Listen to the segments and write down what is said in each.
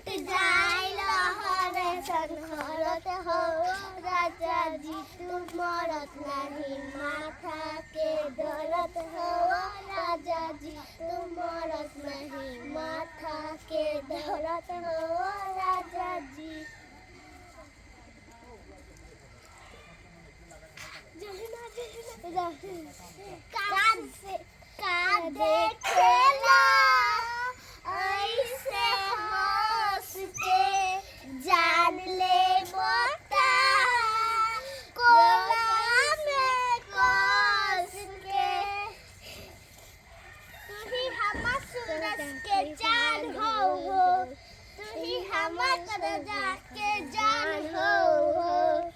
जाए लहरे संहरत हो राजा जी तुम मरत नहीं माथा के दर्द हो राजा जी तुम मरत नहीं माथा के दर्द हो राजा जी का देखेला ऐसे हंस के जान ले मोटा कोला में कस के तू ही हमार सूरज के जान हो तू ही हमार करजा के जान हो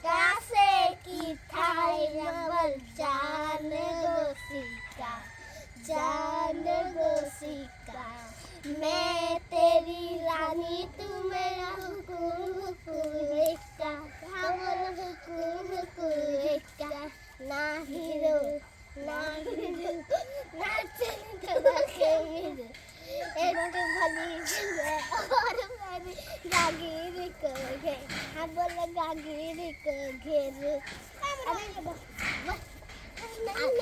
कैसे की थाई नवल जान गोसिका मैं तेरी रानी तू मेरा हुकुम हुकुम ना हीरो ना चंद्र एक भली और मेरी गागीर को घेर हम बोले गागीर को घेर